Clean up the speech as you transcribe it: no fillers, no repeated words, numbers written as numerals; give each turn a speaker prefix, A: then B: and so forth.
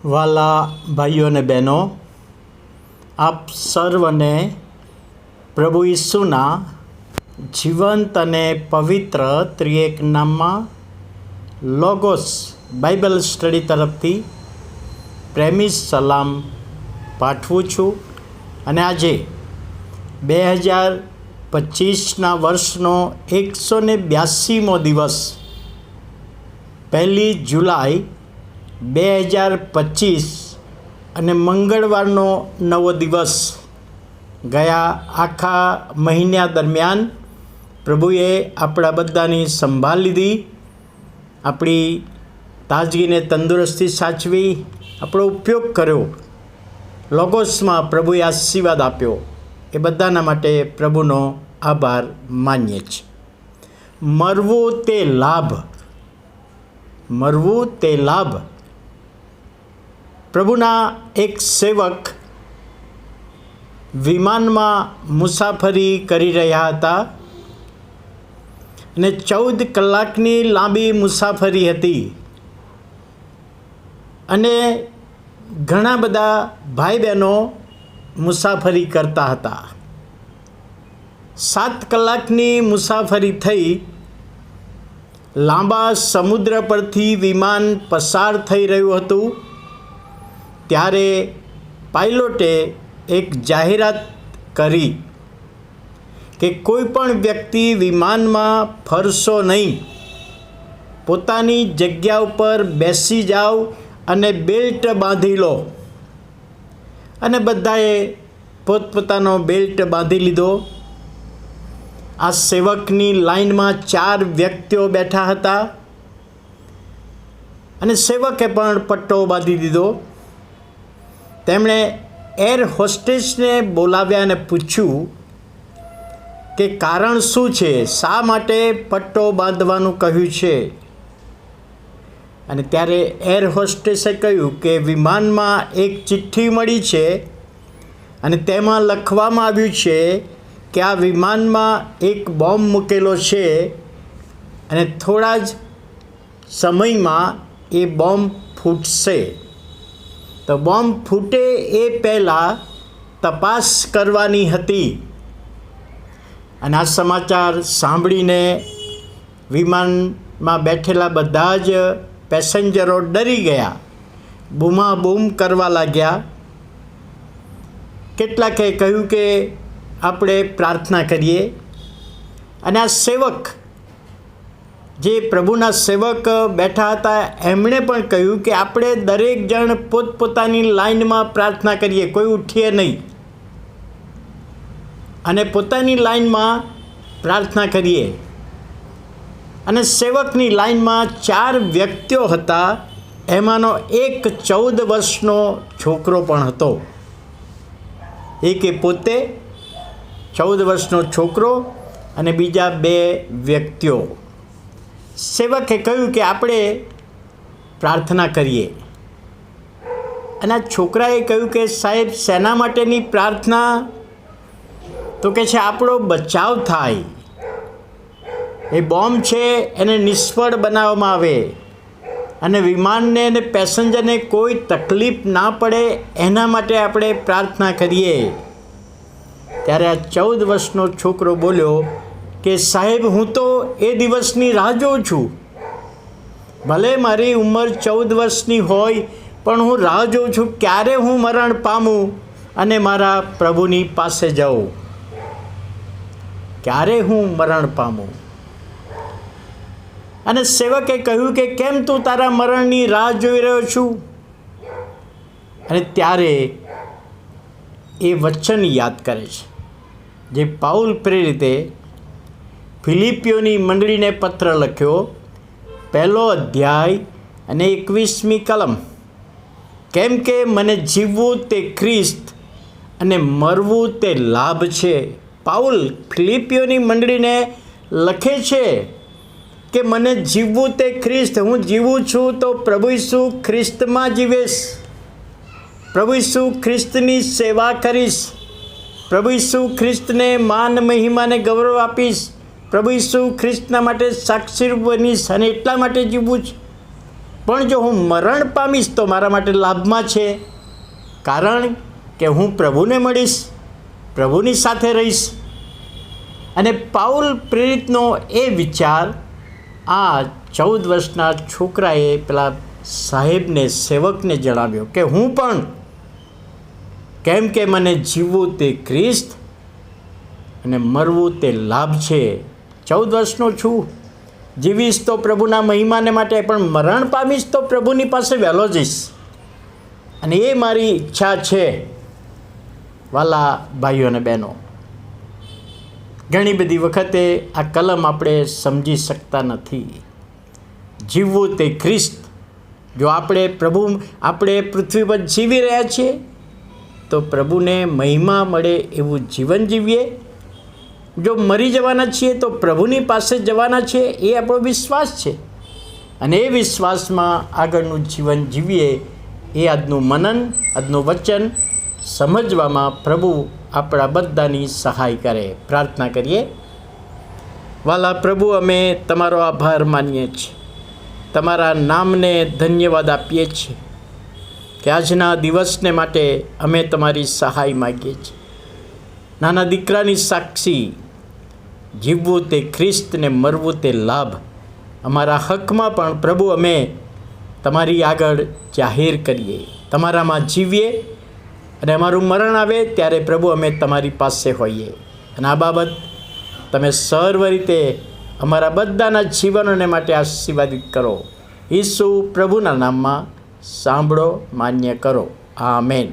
A: વાલા ભાઈઓ અને બહેનો, આપ સર્વને પ્રભુ ઈસુના જીવંત અને પવિત્ર ત્રિએક નામમાં લોગોસ બાઇબલ સ્ટડી તરફથી પ્રેમી સલામ પાઠવું છું. અને આજે 2025ના વર્ષનો 182મો દિવસ 1 જુલાઈ 2025 અને મંગળવારનો નવો દિવસ. ગયા આખા મહિના દરમિયાન પ્રભુએ આપણા બધાની સંભાળ લીધી, આપણી તાજગીને તંદુરસ્તી સાચવી, આપણો ઉપયોગ કર્યો, લોગોસમાં પ્રભુએ આશીર્વાદ આપ્યો. એ બધાના માટે પ્રભુનો આભાર માનીએ છીએ. મરવું તે લાભ, મરવું તે લાભ. પ્રભુના એક સેવક વિમાનમાં મુસાફરી કરી રહ્યા હતા અને 14 કલાકની લાંબી મુસાફરી હતી અને ઘણા બધા ભાઈ બહેનો મુસાફરી કરતા હતા. 7 કલાકની મુસાફરી થઈ. લાંબા સમુદ્ર પરથી વિમાન પસાર થઈ રહ્યું હતું ત્યારે પાયલોટે એક જાહેરાત કરી કે કોઈ પણ વ્યક્તિ વિમાનમાં ફરશો નહીં, પોતાની જગ્યા ઉપર બેસી જાઓ અને બેલ્ટ બાંધી લો. અને બધાએ પોતપોતાનો બેલ્ટ બાંધી લીધો. આ સેવકની લાઈનમાં 4 વ્યક્તિઓ બેઠા હતા અને સેવકે પણ પટ્ટો બાંધી દીધો. તેમણે એર હોસ્ટેસને બોલાવ્યા અને પૂછ્યું કે કારણ શું છે, શા માટે પટ્ટો બાંધવાનું કહ્યું છે. અને ત્યારે એર હોસ્ટેસે કહ્યું કે વિમાનમાં એક ચિઠ્ઠી મળી છે અને તેમાં લખવામાં આવ્યું છે કે આ વિમાનમાં એક બોમ્બ મૂકેલો છે અને થોડા જ સમયમાં એ બોમ્બ ફૂટશે. તો બોમ્બ ફૂટે એ પહેલાં તપાસ કરવાની હતી. અને આ સમાચાર સાંભળીને વિમાનમાં બેઠેલા બધા જ પેસેન્જરો ડરી ગયા, બૂમાબૂમ કરવા લાગ્યા. કેટલાકે કહ્યું કે આપણે પ્રાર્થના કરીએ. અને આ સેવક, જે પ્રભુના સેવક બેઠા હતા, એમણે પણ કહ્યું કે આપણે દરેક જણ પોતપોતાની લાઈનમાં પ્રાર્થના કરીએ, કોઈ ઉઠીએ નહીં અને પોતાની લાઈનમાં પ્રાર્થના કરીએ. અને સેવકની લાઈનમાં 4 વ્યક્તિઓ હતા, એમાંનો એક 14 વર્ષનો છોકરો પણ હતો. એકે પોતે 14 વર્ષનો છોકરો અને બીજા 2 વ્યક્તિઓ. સેવકે કહ્યું કે આપણે પ્રાર્થના કરીએ. અને આ છોકરાએ કહ્યું કે સાહેબ, શેના માટેની પ્રાર્થના? તો કે છે આપણો બચાવ થાય, એ બોમ્બ છે એને નિષ્ફળ બનાવવામાં આવે અને વિમાનને અને પેસેન્જરને કોઈ તકલીફ ના પડે, એના માટે આપણે પ્રાર્થના કરીએ. ત્યારે આ 14 વર્ષનો છોકરો બોલ્યો કે સાહેબ, હું તો એ દિવસની રાહ જોઉં છું. ભલે મારી ઉંમર 14 વર્ષની હોય, પણ હું રાહ જોઉં છું ક્યારે હું મરણ પામું અને મારા પ્રભુની પાસે જાઉં. ક્યારે હું મરણ પામું. અને સેવકે કહ્યું કે કેમ તું તારા મરણની રાહ જોઈ રહ્યો છું? અને ત્યારે એ વચન યાદ કરે છે જે પાઉલ પ્રેરિતે ફિલિપીઓની મંડળીને પત્ર લખ્યો, 1 અધ્યાય અને 21મી કલમ. કેમ કે મને જીવવું તે ખ્રિસ્ત અને મરવું તે લાભ છે. પાઉલ ફિલિપીઓની મંડળીને લખે છે કે મને જીવવું તે ખ્રિસ્ત, હું જીવું છું તો પ્રભુ ઈસુ ખ્રિસ્તમાં જીવીશ, પ્રભુ ઈસુ ખ્રિસ્તની સેવા કરીશ, પ્રભુ ઈસુ ખ્રિસ્તને માન મહિમાને ગૌરવ આપીશ, પ્રભુ ઈસુ ખ્રિસ્તના માટે સાક્ષી બનીશ અને એટલા માટે જીવવું છે. પણ જો હું મરણ પામીશ તો મારા માટે લાભમાં છે, કારણ કે હું પ્રભુને મળીશ, પ્રભુની સાથે રહીશ. અને પાઉલ પ્રેરિતનો એ વિચાર આ 14 વર્ષના છોકરાએ પેલા સાહેબને, સેવકને જણાવ્યો કે હું પણ, કેમ કે મને જીવવું તે ખ્રિસ્ત અને મરવું તે લાભ છે. 14 વર્ષનો છું, જીવીશ તો પ્રભુના મહિમાને માટે, પણ મરણ પામીશ તો પ્રભુની પાસે વહેલો જઈશ. અને એ મારી ઈચ્છા છે. વાલા ભાઈઓ અને બહેનો, ઘણી બધી વખતે આ કલમ આપણે સમજી શકતા નથી. જીવવું તે ખ્રિસ્ત. જો આપણે પૃથ્વી પર જીવી રહ્યા છીએ તો પ્રભુને મહિમા મળે એવું જીવન જીવીએ. જો મરી જવાના છીએ તો પ્રભુની પાસે જવાના છે, એ આપણો વિશ્વાસ છે. અને એ વિશ્વાસમાં આગળનું જીવન જીવીએ. એ આજનું મનન, આજનું વચન સમજવામાં પ્રભુ આપણા બધાની સહાય કરે. પ્રાર્થના કરીએ. વાલા પ્રભુ, અમે તમારો આભાર માનીએ છીએ, તમારા નામને ધન્યવાદ આપીએ છીએ કે આજના દિવસને માટે અમે તમારી સહાય માગીએ છીએ. નાના દીકરાની સાક્ષી, જીવવું તે ખ્રિસ્ત ને મરવું તે લાભ, અમારા હકમાં પણ પ્રભુ અમે તમારી આગળ જાહેર કરીએ, તમારામાં જીવીએ. અને અમારું મરણ આવે ત્યારે પ્રભુ અમે તમારી પાસે હોઈએ. અને આ બાબત તમે સર્વ રીતે અમારા બધાના જીવનોને માટે આશીર્વાદિત કરો. ઈસુ પ્રભુના નામમાં સાંભળો, માન્ય કરો. આમેન.